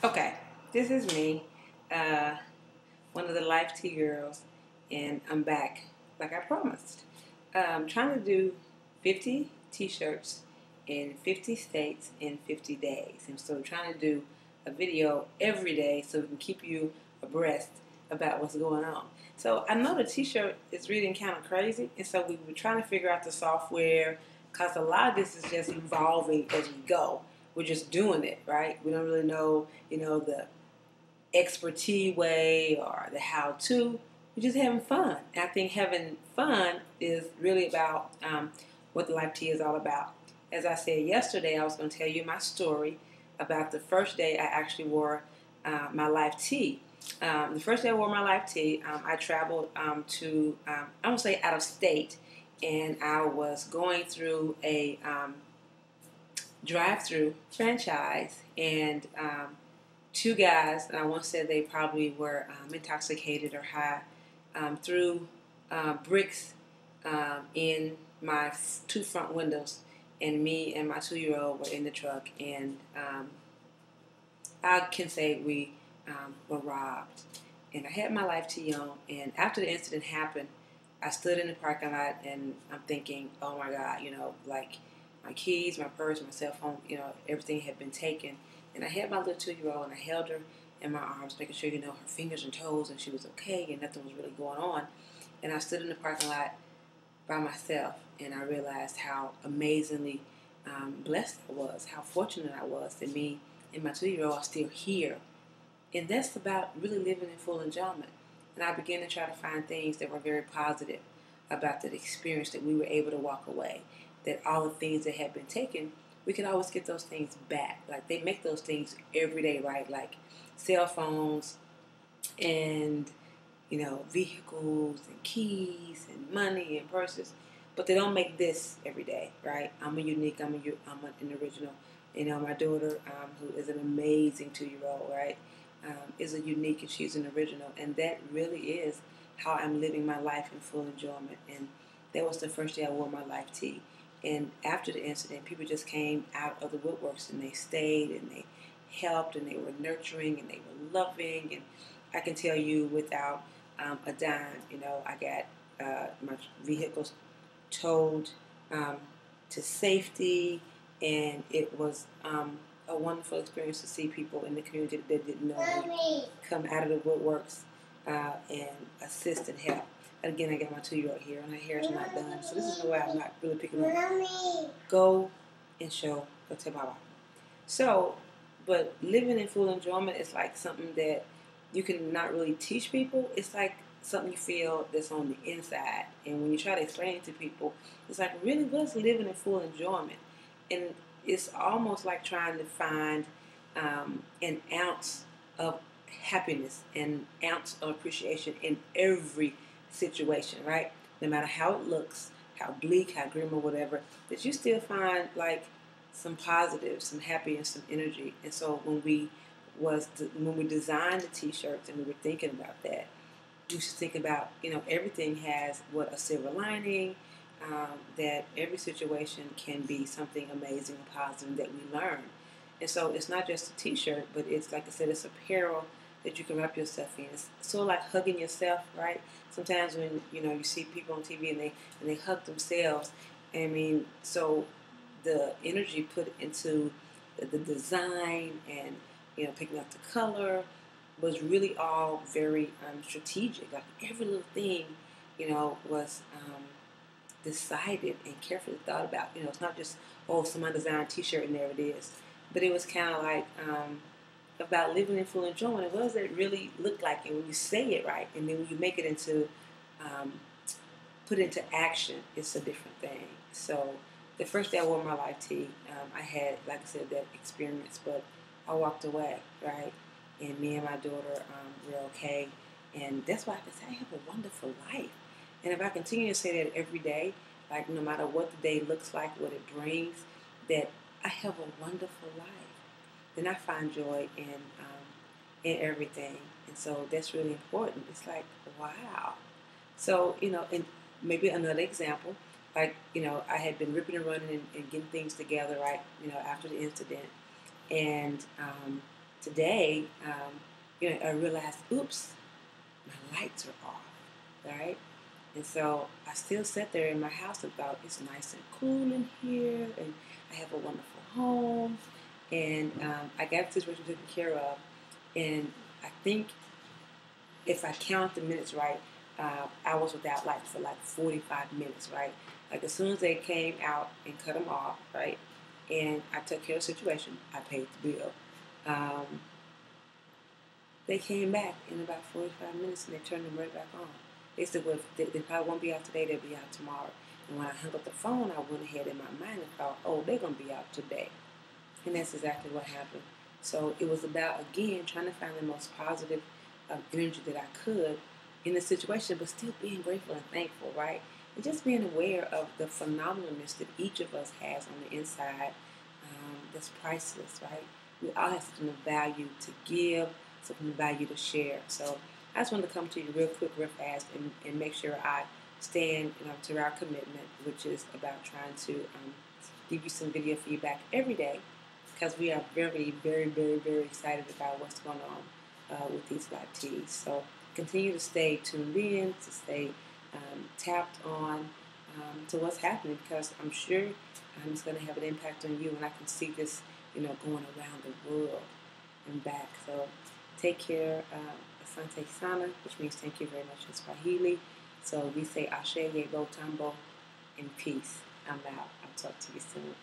Okay, this is me, uh, one of the Life Tea girls, and I'm back like I promised. Trying to do 50 t-shirts in 50 states in 50 days. And so trying to do a video every day so we can keep you abreast about what's going on. So I know the t-shirt is reading kind of crazy, and so we were trying to figure out the software because a lot of this is just evolving as we go. We're just doing it, right? We don't really know, the expertise way or the how to. We're just having fun. And I think having fun is really about what the Life Tea is all about. As I said yesterday, I was going to tell you my story about the first day I actually wore my Life Tea. The first day I wore my Life Tea, I traveled to, I won't say out of state, and I was going through a drive-through franchise, and two guys, and I once said they probably were intoxicated or high, threw bricks in my two front windows, and me and my 2-year-old were in the truck, and I can say we were robbed. And I had my Life Tea on, and after the incident happened, I stood in the parking lot, and I'm thinking, oh my God, like my keys, my purse, my cell phone, everything had been taken. And I had my little 2-year-old, and I held her in my arms, making sure, her fingers and toes, and she was okay, and nothing was really going on. And I stood in the parking lot by myself, and I realized how amazingly blessed I was, how fortunate I was that me and my 2-year-old are still here. And that's about really living in full enjoyment. And I began to try to find things that were very positive about that experience, that we were able to walk away, that all the things that had been taken, we could always get those things back. Like, they make those things every day, right? Like cell phones and, vehicles and keys and money and purses. But they don't make this every day, right? I'm an an original. My daughter, who is an amazing 2-year-old, right, is a unique, and she's an original. And that really is how I'm living my life in full enjoyment. And that was the first day I wore my Life Tea. And after the incident, people just came out of the woodworks, and they stayed, and they helped, and they were nurturing, and they were loving. And I can tell you, without a dime, I got my vehicles towed to safety, and it was a wonderful experience to see people in the community that didn't know me come out of the woodworks and assist and help. Again, I got my 2-year-old here, and her hair is not done, so this is why I'm not really picking up. Go and show. Go tell Baba. So, but living in full enjoyment is like something that you can not really teach people. It's like something you feel that's on the inside, and when you try to explain it to people, it's like, really, what's living in full enjoyment? And it's almost like trying to find an ounce of happiness, an ounce of appreciation in every situation, right? No matter how it looks, how bleak, how grim, or whatever, that you still find like some positive, some happy, and some energy. And so when we designed the t-shirts, and we were thinking about that, you should think about, everything has a silver lining, that every situation can be something amazing and positive that we learn. And so it's not just a t-shirt, but it's, like I said, it's apparel that you can wrap yourself in. It's sort of like hugging yourself, right? Sometimes when, you see people on TV and they hug themselves, I mean, so the energy put into the design and, picking up the color was really all very strategic. Like, every little thing, was decided and carefully thought about. It's not just, oh, someone designed a t-shirt and there it is. But it was kind of like about living in full enjoyment. What does it really look like? And when you say it right, and then when you make it into, put it into action, it's a different thing. So the first day I wore my Life Tea, I had, like I said, that experience, but I walked away, right? And me and my daughter were okay. And that's why I can say I have a wonderful life. And if I continue to say that every day, like, no matter what the day looks like, what it brings, that I have a wonderful life, then I find joy in everything. And so that's really important. It's like, wow. So, and maybe another example, like, I had been ripping and running and getting things together, right, after the incident. And today, I realized, oops, my lights are off, right? And so I still sat there in my house and thought, it's nice and cool in here, and I have a wonderful home, and I got the situation taken care of. And I think if I count the minutes right, I was without lights for like 45 minutes, right? Like as soon as they came out and cut them off, right? And I took care of the situation, I paid the bill. Um, they came back in about 45 minutes and they turned them right back on. They said, well, they probably won't be out today, they'll be out tomorrow. And when I hung up the phone, I went ahead in my mind and thought, oh, they're going to be out today. And that's exactly what happened. So it was about, again, trying to find the most positive energy that I could in the situation, but still being grateful and thankful, right? And just being aware of the phenomenalness that each of us has on the inside that's priceless, right? We all have something of value to give, something of value to share. So I just wanted to come to you real quick, real fast, and make sure I stand to our commitment, which is about trying to give you some video feedback every day, because we are very, very, very, very excited about what's going on with these live teas. So continue to stay tuned in, to stay tapped on to what's happening, because I'm sure it's going to have an impact on you, and I can see this, going around the world and back. So take care, Asante Sana, which means thank you very much in Swahili. So we say Ashe Yebo Tambo and peace. I'm out. I'll talk to you soon.